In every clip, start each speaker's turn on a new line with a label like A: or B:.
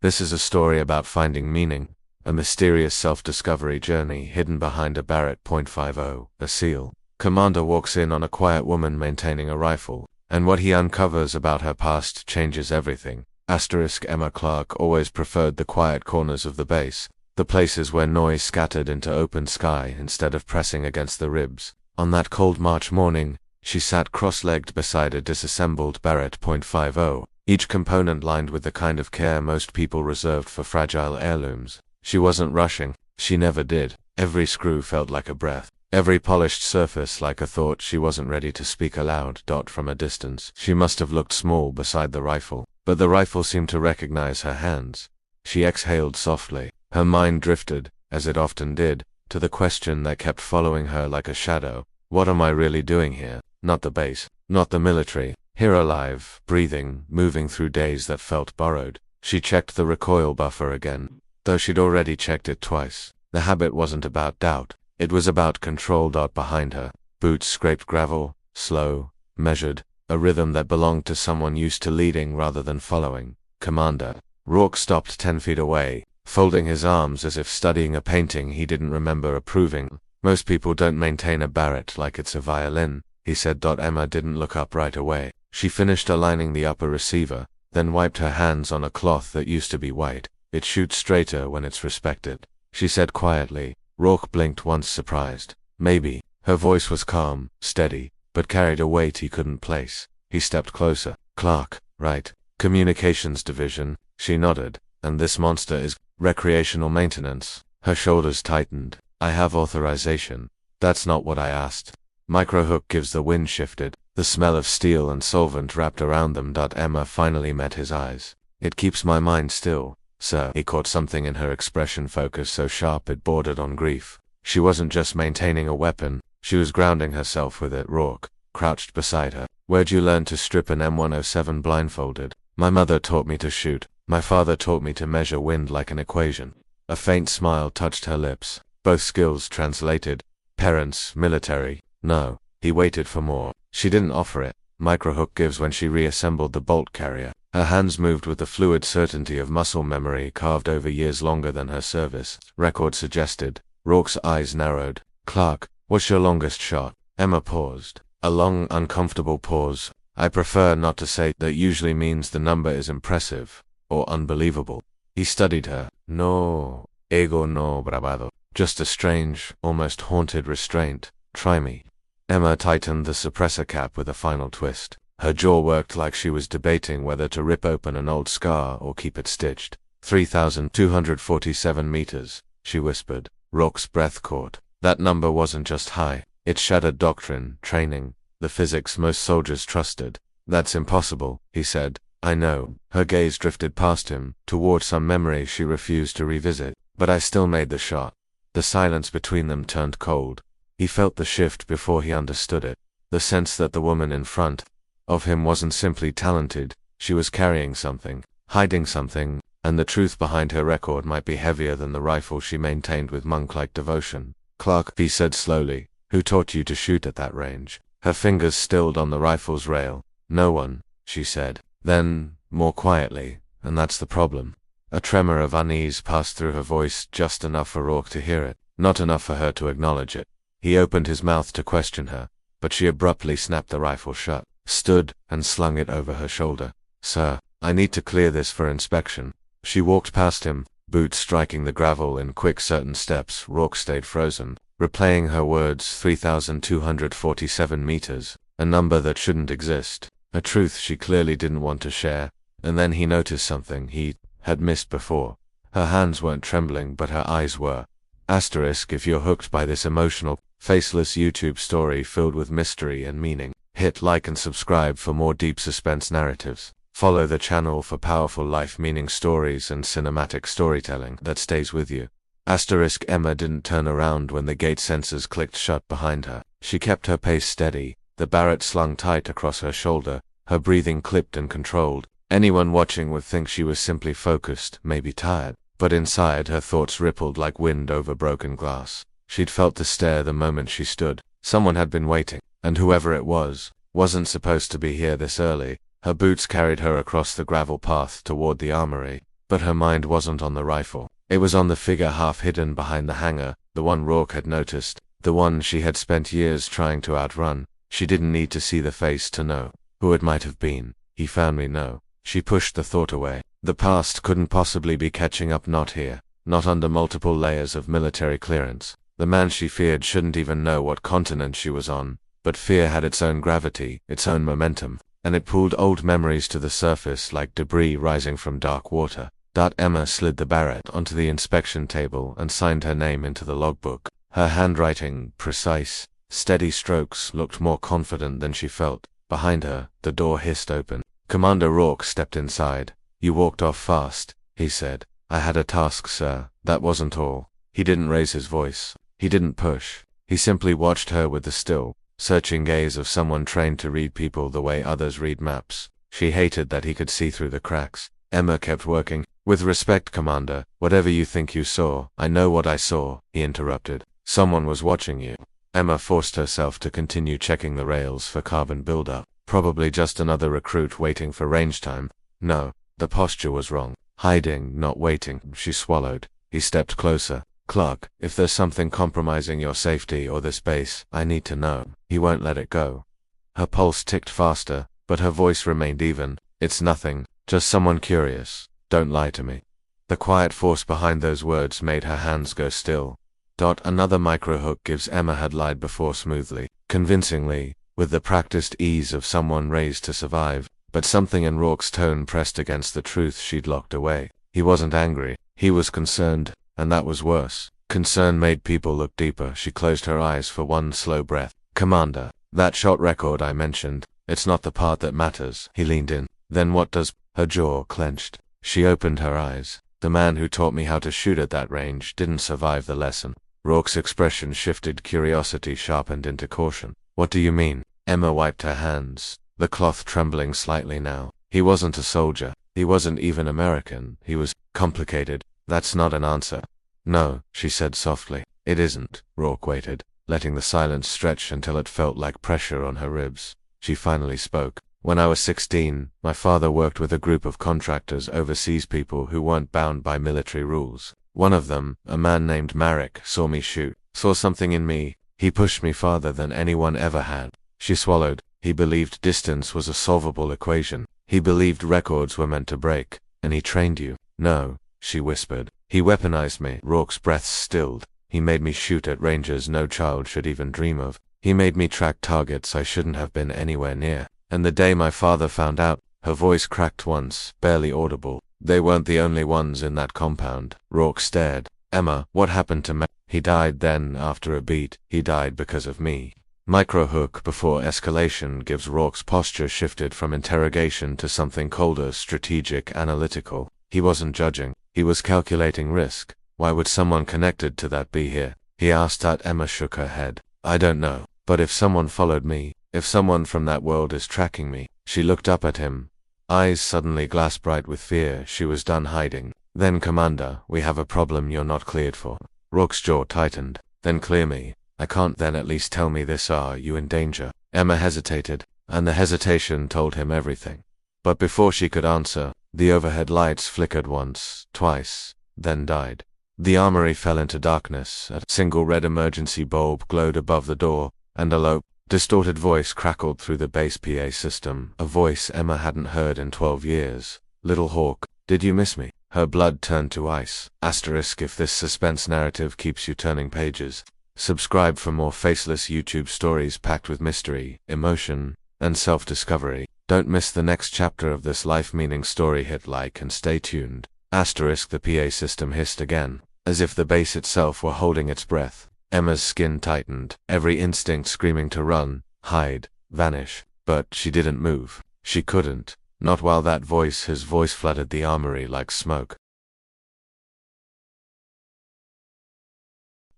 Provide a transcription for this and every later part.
A: This is a story about finding meaning, a mysterious self-discovery journey hidden behind a Barrett .50, a SEAL. Commander walks in on a quiet woman maintaining a rifle, and what he uncovers about her past changes everything. Emma Clark always preferred the quiet corners of the base, the places where noise scattered into open sky instead of pressing against the ribs. On that cold March morning, she sat cross-legged beside a disassembled Barrett .50, each component lined with the kind of care most people reserved for fragile heirlooms. She wasn't rushing, she never did. Every screw felt like a breath, every polished surface like a thought. She wasn't ready to speak aloud. From a distance, she must have looked small beside the rifle, but the rifle seemed to recognize her hands. She exhaled softly. Her mind drifted, as it often did, to the question that kept following her like a shadow. What am I really doing here? Not the base, not the military. Here alive, breathing, moving through days that felt borrowed. She checked the recoil buffer again, though she'd already checked it twice. The habit wasn't about doubt, it was about control. Behind her, boots scraped gravel, slow, measured, a rhythm that belonged to someone used to leading rather than following. Commander. Rourke stopped 10 feet away, folding his arms as if studying a painting he didn't remember approving. Most people don't maintain a Barrett like it's a violin, he said. Emma didn't look up right away. She finished aligning the upper receiver, then wiped her hands on a cloth that used to be white. It shoots straighter when it's respected, she said quietly. Rourke blinked once, surprised. Maybe. Her voice was calm, steady, but carried a weight he couldn't place. He stepped closer. Clark, right? Communications division, she nodded. And this monster is recreational maintenance. Her shoulders tightened. I have authorization. That's not what I asked. Microhook gives. The wind shifted. The smell of steel and solvent wrapped around them. Emma finally met his eyes. It keeps my mind still, sir. He caught something in her expression, focus so sharp it bordered on grief. She wasn't just maintaining a weapon, she was grounding herself with it. Rourke crouched beside her. Where'd you learn to strip an M107 blindfolded? My mother taught me to shoot. My father taught me to measure wind like an equation. A faint smile touched her lips. Both skills translated. Parents, military. No. He waited for more. She didn't offer it. Microhook gives. When she reassembled the bolt carrier, her hands moved with the fluid certainty of muscle memory carved over years longer than her service record suggested. Rourke's eyes narrowed. Clark, what's your longest shot? Emma paused. A long, uncomfortable pause. I prefer not to say. That usually means the number is impressive or unbelievable. He studied her. No ego, no bravado. Just a strange, almost haunted restraint. Try me. Emma tightened the suppressor cap with a final twist. Her jaw worked like she was debating whether to rip open an old scar or keep it stitched. 3,247 meters, she whispered. Rourke's breath caught. That number wasn't just high. It shattered doctrine, training, the physics most soldiers trusted. That's impossible, he said. I know. Her gaze drifted past him, toward some memory she refused to revisit. But I still made the shot. The silence between them turned cold. He felt the shift before he understood it. The sense that the woman in front of him wasn't simply talented, she was carrying something, hiding something, and the truth behind her record might be heavier than the rifle she maintained with monk-like devotion. Clark, he said slowly, who taught you to shoot at that range? Her fingers stilled on the rifle's rail. No one, she said. Then, more quietly, and that's the problem. A tremor of unease passed through her voice, just enough for Rourke to hear it, not enough for her to acknowledge it. He opened his mouth to question her, but she abruptly snapped the rifle shut, stood, and slung it over her shoulder. Sir, I need to clear this for inspection. She walked past him, boots striking the gravel in quick certain steps. Rourke stayed frozen, replaying her words. 3,247 meters, a number that shouldn't exist, a truth she clearly didn't want to share. And then he noticed something he had missed before. Her hands weren't trembling, but her eyes were. If you're hooked by this emotional, faceless YouTube story filled with mystery and meaning, hit like and subscribe for more deep suspense narratives. Follow the channel for powerful life-meaning stories and cinematic storytelling that stays with you. Emma didn't turn around when the gate sensors clicked shut behind her. She kept her pace steady, the Barrett slung tight across her shoulder, her breathing clipped and controlled. Anyone watching would think she was simply focused, maybe tired. But inside, her thoughts rippled like wind over broken glass. She'd felt the stare the moment she stood. Someone had been waiting, and whoever it was, wasn't supposed to be here this early. Her boots carried her across the gravel path toward the armory. but her mind wasn't on the rifle. It was on the figure half hidden behind the hangar, the one Rourke had noticed, the one she had spent years trying to outrun. She didn't need to see the face to know who it might have been. He found me, no. She pushed the thought away. The past couldn't possibly be catching up, not here, not under multiple layers of military clearance. The man she feared shouldn't even know what continent she was on, but fear had its own gravity, its own momentum, and it pulled old memories to the surface like debris rising from dark water. Emma slid the Barrett onto the inspection table and signed her name into the logbook. Her handwriting, precise, steady strokes, looked more confident than she felt. Behind her, the door hissed open. Commander Rourke stepped inside. "You walked off fast," he said. "I had a task, sir, that wasn't all." He didn't raise his voice. He didn't push. He simply watched her with the still, searching gaze of someone trained to read people the way others read maps. She hated that he could see through the cracks. Emma kept working. "With respect, Commander, whatever you think you saw, I know what I saw," he interrupted. "Someone was watching you." Emma forced herself to continue checking the rails for carbon buildup. Probably just another recruit waiting for range time. No, the posture was wrong. Hiding, not waiting. She swallowed. He stepped closer. "Clark, if there's something compromising your safety or this base, I need to know." He won't let it go. Her pulse ticked faster, but her voice remained even. "It's nothing, just someone curious. Don't lie to me." The quiet force behind those words made her hands go still. Another microhook gives. Emma had lied before smoothly, convincingly, with the practiced ease of someone raised to survive, but something in Rourke's tone pressed against the truth she'd locked away. He wasn't angry. He was concerned, and that was worse. Concern made people look deeper. She closed her eyes for one slow breath. "Commander, that shot record I mentioned, it's not the part that matters." He leaned in. "Then what does—" Her jaw clenched. She opened her eyes. "The man who taught me how to shoot at that range didn't survive the lesson." Rourke's expression shifted. Curiosity sharpened into caution. "What do you mean?" Emma wiped her hands, the cloth trembling slightly now. "He wasn't a soldier. He wasn't even American. He was complicated." "That's not an answer." "No," she said softly. "It isn't." Rourke waited, letting the silence stretch until it felt like pressure on her ribs. She finally spoke. "When I was 16, my father worked with a group of contractors overseas, people who weren't bound by military rules. One of them, a man named Barrett, saw me shoot, saw something in me. He pushed me farther than anyone ever had." She swallowed. "He believed distance was a solvable equation. He believed records were meant to break. And he trained you." "No," she whispered. "He weaponized me." Rourke's breath stilled. "He made me shoot at ranges no child should even dream of. He made me track targets I shouldn't have been anywhere near. And the day my father found out," her voice cracked once, barely audible, "they weren't the only ones in that compound." Rourke stared. "Emma, what happened to me?" "He died then after a beat. He died because of me." Microhook before escalation gives. Rourke's posture shifted from interrogation to something colder, strategic, analytical. He wasn't judging. He was calculating risk. "Why would someone connected to that be here?" he asked. Emma shook her head. "I don't know. But if someone followed me, if someone from that world is tracking me." She looked up at him, eyes suddenly glass bright with fear. She was done hiding. "Then, Commander, we have a problem you're not cleared for." Rourke's jaw tightened. "Then clear me." "I can't." "Then at least tell me this. Are you in danger?" Emma hesitated, and the hesitation told him everything. But before she could answer, the overhead lights flickered once, twice, then died. The armory fell into darkness. A single red emergency bulb glowed above the door, and a low, distorted voice crackled through the base PA system, a voice Emma hadn't heard in 12 years. "Little Hawk, did you miss me?" Her blood turned to ice. Asterisk if this suspense narrative keeps you turning pages. Subscribe for more faceless YouTube stories packed with mystery, emotion, and self-discovery. Don't miss the next chapter of this life-meaning story. Hit like and stay tuned. Asterisk the PA system hissed again, as if the base itself were holding its breath. Emma's skin tightened, every instinct screaming to run, hide, vanish. But she didn't move. She couldn't. Not while that voice, his voice, flooded the armory like smoke.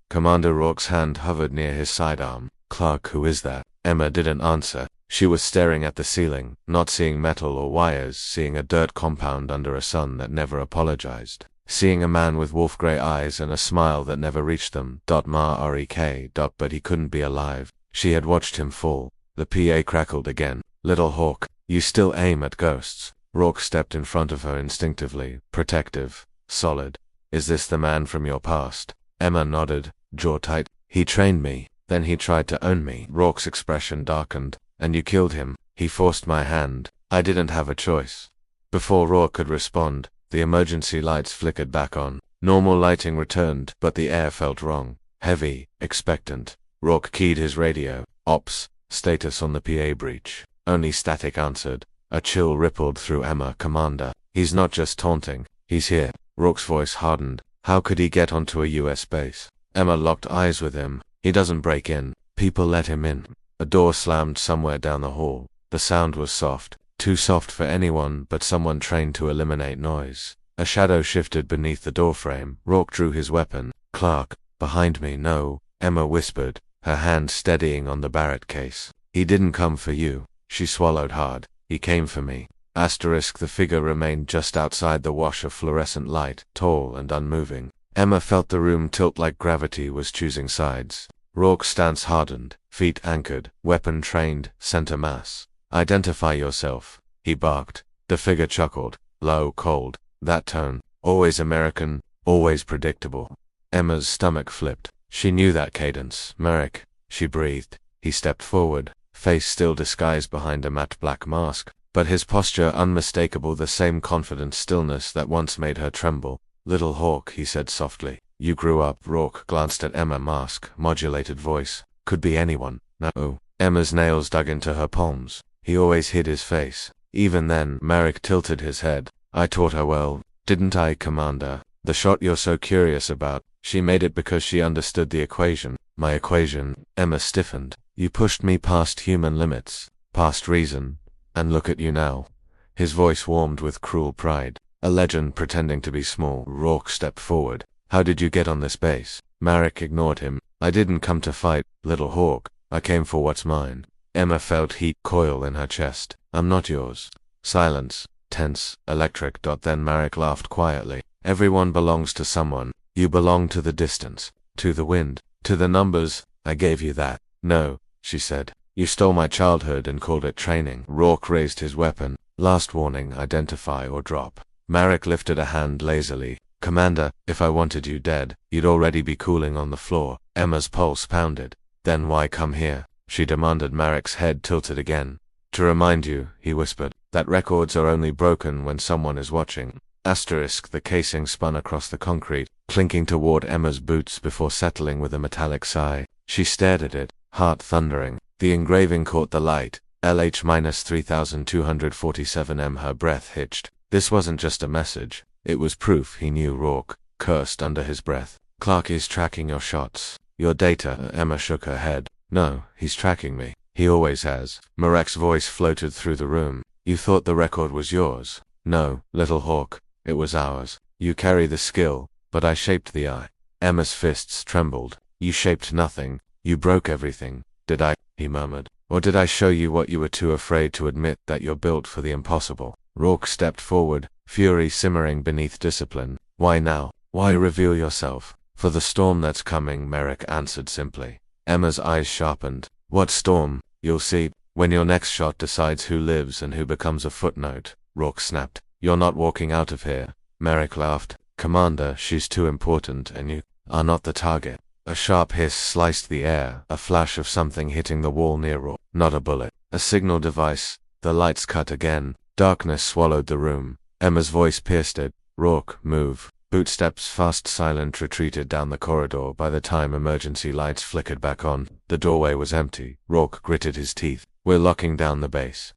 A: Commander Rourke's hand hovered near his sidearm. "Clark, who is that?" Emma didn't answer. She was staring at the ceiling, not seeing metal or wires, seeing a dirt compound under a sun that never apologized. Seeing a man with wolf-gray eyes and a smile that never reached them. Rek. But he couldn't be alive. She had watched him fall. The PA crackled again. "Little Hawk, you still aim at ghosts?" Rourke stepped in front of her instinctively, protective, solid. Is this the man from your past? Emma nodded, jaw tight. He trained me, then he tried to own me. Rourke's expression darkened. And you killed him. He forced my hand. I didn't have a choice. Before Rourke could respond, the emergency lights flickered back on. Normal lighting returned, but the air felt wrong. Heavy, expectant. Rourke keyed his radio. Ops, status on the PA breach. Only static answered. A chill rippled through Emma. Commander, he's not just taunting. He's here. Rourke's voice hardened. How could he get onto a US base? Emma locked eyes with him. He doesn't break in. People let him in. A door slammed somewhere down the hall. The sound was soft. Too soft for anyone but someone trained to eliminate noise. A shadow shifted beneath the doorframe. Rourke drew his weapon. Clark, behind me. No, Emma whispered, her hand steadying on the Barrett case. He didn't come for you. She swallowed hard. He came for me. Asterisk. The figure remained just outside the wash of fluorescent light, tall and unmoving. Emma felt the room tilt like gravity was choosing sides. Rourke's stance hardened, feet anchored, weapon trained, center mass. Identify yourself, he barked. The figure chuckled, low, cold. That tone, always American, always predictable. Emma's stomach flipped. She knew that cadence. Merrick, she breathed. He stepped forward, face still disguised behind a matte black mask, but his posture unmistakable, the same confident stillness that once made her tremble. Little Hawk, he said softly. You grew up. Rourke glanced at Emma. Mask, modulated voice. Could be anyone. No. Emma's nails dug into her palms. He always hid his face. Even then, Merrick tilted his head. I taught her well, didn't I, Commander? The shot you're so curious about, she made it because she understood the equation. My equation. Emma stiffened. You pushed me past human limits, past reason, and look at you now. His voice warmed with cruel pride. A legend pretending to be small. Rourke stepped forward. How did you get on this base? Merrick ignored him. I didn't come to fight, Little Hawk. I came for what's mine. Emma felt heat coil in her chest. I'm not yours. Silence. Tense. Electric. Then Merrick laughed quietly. Everyone belongs to someone. You belong to the distance. To the wind. To the numbers. I gave you that. No, she said. You stole my childhood and called it training. Rourke raised his weapon. Last warning. Identify or drop. Merrick lifted a hand lazily. Commander, if I wanted you dead, you'd already be cooling on the floor. Emma's pulse pounded. Then why come here? She demanded. Merrick's head tilted again. To remind you, he whispered, that records are only broken when someone is watching. Asterisk. The casing spun across the concrete, clinking toward Emma's boots before settling with a metallic sigh. She stared at it, heart thundering. The engraving caught the light. LH-3247M. Her breath hitched. This wasn't just a message. It was proof. He knew. Rourke cursed under his breath. Clark is tracking your shots. Your data. Emma shook her head. No, he's tracking me. He always has. Merrick's voice floated through the room. You thought the record was yours. No, Little Hawk. It was ours. You carry the skill, but I shaped the eye. Emma's fists trembled. You shaped nothing. You broke everything. Did I? He murmured. Or did I show you what you were too afraid to admit, that you're built for the impossible? Rourke stepped forward, fury simmering beneath discipline. Why now? Why reveal yourself? For the storm that's coming, Merrick answered simply. Emma's eyes sharpened. What storm? You'll see, when your next shot decides who lives and who becomes a footnote. Rourke snapped. You're not walking out of here. Merrick laughed. Commander, she's too important and you are not the target. A sharp hiss sliced the air, a flash of something hitting the wall near Rourke. Not a bullet. A signal device. The lights cut again. Darkness swallowed the room. Emma's voice pierced it. Rourke, move. Bootsteps, fast, silent, retreated down the corridor. By the time emergency lights flickered back on, the doorway was empty. Rourke gritted his teeth. We're locking down the base.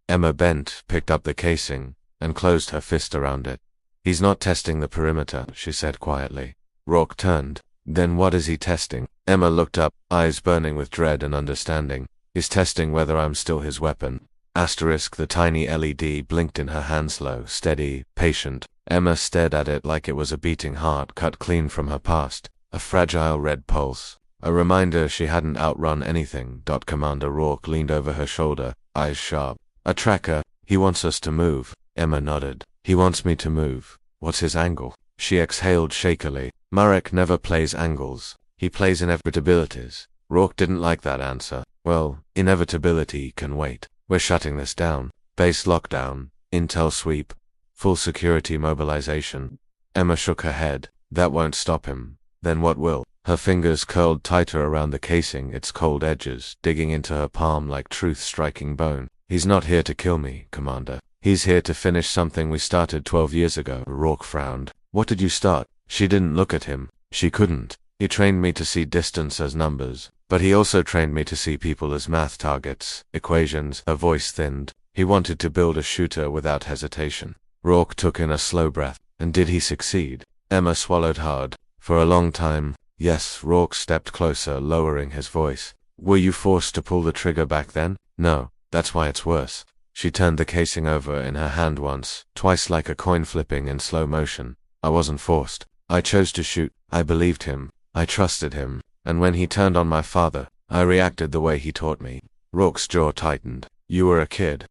A: Emma bent, picked up the casing, and closed her fist around it. He's not testing the perimeter, she said quietly. Rourke turned. Then what is he testing? Emma looked up, eyes burning with dread and understanding. He's testing whether I'm still his weapon. Asterisk. The tiny LED blinked in her hand, slow, steady, patient. Emma stared at it like it was a beating heart cut clean from her past. A fragile red pulse. A reminder she hadn't outrun anything. Commander. Rourke leaned over her shoulder, eyes sharp. A tracker. He wants us to move. Emma nodded. He wants me to move. What's his angle? She exhaled shakily. Merrick never plays angles. He plays inevitabilities. Rourke didn't like that answer. Well, inevitability can wait. We're shutting this down. Base lockdown. Intel sweep. Full security mobilization. Emma shook her head. That won't stop him. Then what will? Her fingers curled tighter around the casing, its cold edges digging into her palm like truth striking bone. He's not here to kill me, Commander. He's here to finish something we started 12 years ago. Rourke frowned. What did you start? She didn't look at him. She couldn't. He trained me to see distance as numbers, but he also trained me to see people as math targets, equations. Her voice thinned. He wanted to build a shooter without hesitation. Rourke took in a slow breath. And did he succeed? Emma swallowed hard. For a long time, yes. Rourke stepped closer, lowering his voice. Were you forced to pull the trigger back then? No. That's why it's worse. She turned the casing over in her hand once, twice, like a coin flipping in slow motion. I wasn't forced. I chose to shoot. I believed him. I trusted him. And when he turned on my father, I reacted the way he taught me. Rourke's jaw tightened. You were a kid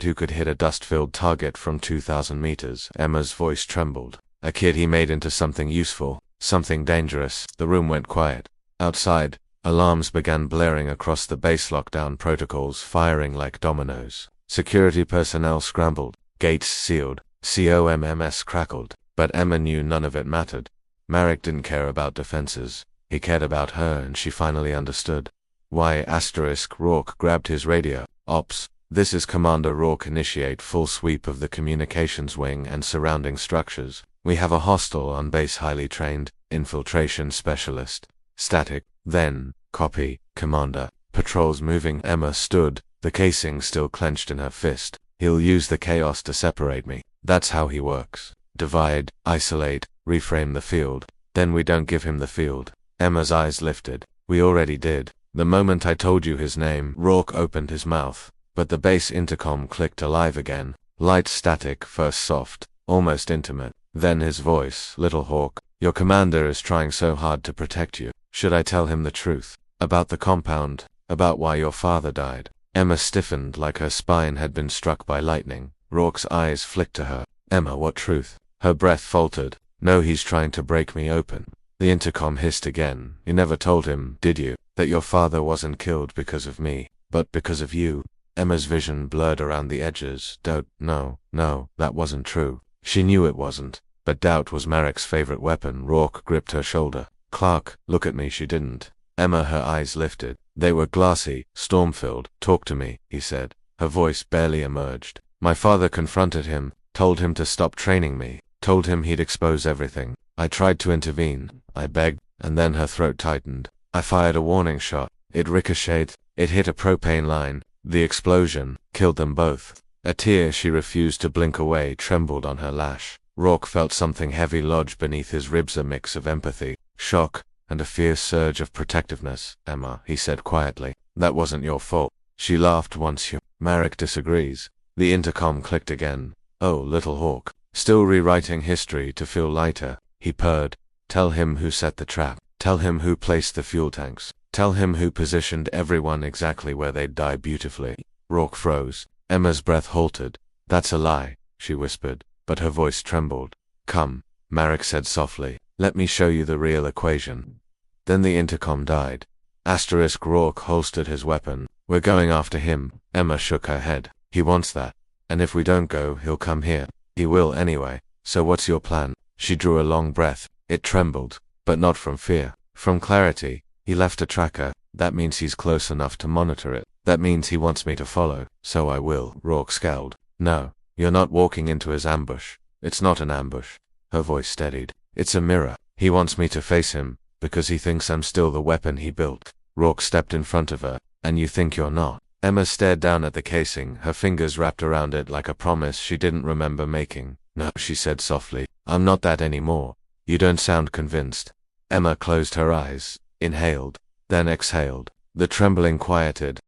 A: who could hit a dust-filled target from 2,000 meters. Emma's voice trembled. A kid he made into something useful, something dangerous. The room went quiet. Outside, alarms began blaring across the base, lockdown protocols firing like dominoes. Security personnel scrambled. Gates sealed. COMMS crackled. But Emma knew none of it mattered. Marek didn't care about defenses. He cared about her, and she finally understood. Why? Rourke grabbed his radio. Ops. This is Commander Rourke. Initiate full sweep of the communications wing and surrounding structures. We have a hostile on base, highly trained infiltration specialist. Static. Then, copy, Commander. Patrols moving. Emma stood, the casing still clenched in her fist. He'll use the chaos to separate me. That's how he works. Divide, isolate, reframe the field. Then we don't give him the field. Emma's eyes lifted. We already did. The moment I told you his name. Rourke opened his mouth, but the base intercom clicked alive again. Light static, first soft, almost intimate. Then his voice. Little Hawk, your commander is trying so hard to protect you. Should I tell him the truth? About the compound? About why your father died? Emma stiffened like her spine had been struck by lightning. Rourke's eyes flicked to her. Emma, what truth? Her breath faltered. No, he's trying to break me open. The intercom hissed again. You never told him, did you, that your father wasn't killed because of me, but because of you? Emma's vision blurred around the edges. No, that wasn't true. She knew it wasn't, but doubt was Marek's favorite weapon. Rourke gripped her shoulder. Clark, look at me. She didn't. Emma, her eyes lifted. They were glassy, storm-filled. Talk to me, he said. Her voice barely emerged. My father confronted him, told him to stop training me, told him he'd expose everything. I tried to intervene. I begged, and then her throat tightened. I fired a warning shot. It ricocheted. It hit a propane line. The explosion killed them both. A tear she refused to blink away trembled on her lash. Rourke felt something heavy lodge beneath his ribs, a mix of empathy, shock, and a fierce surge of protectiveness. Emma, he said quietly, that wasn't your fault. She laughed once. Marek disagrees. The intercom clicked again. Oh, Little Hawk, still rewriting history to feel lighter, he purred. Tell him who set the trap. Tell him who placed the fuel tanks. Tell him who positioned everyone exactly where they'd die beautifully. Rourke froze. Emma's breath halted. That's a lie, she whispered, but her voice trembled. Come, Marek said softly. Let me show you the real equation. Then the intercom died. Rourke holstered his weapon. We're going after him. Emma shook her head. He wants that. And if we don't go, he'll come here. He will anyway. So what's your plan? She drew a long breath. It trembled, but not from fear, from clarity. He left a tracker. That means he's close enough to monitor it. That means he wants me to follow. So I will. Rourke scowled. No, you're not walking into his ambush. It's not an ambush. Her voice steadied. It's a mirror. He wants me to face him, because he thinks I'm still the weapon he built. Rourke stepped in front of her. And you think you're not? Emma stared down at the casing, her fingers wrapped around it like a promise she didn't remember making. No, she said softly. I'm not that anymore. You don't sound convinced. Emma closed her eyes, inhaled, then exhaled. The trembling quieted.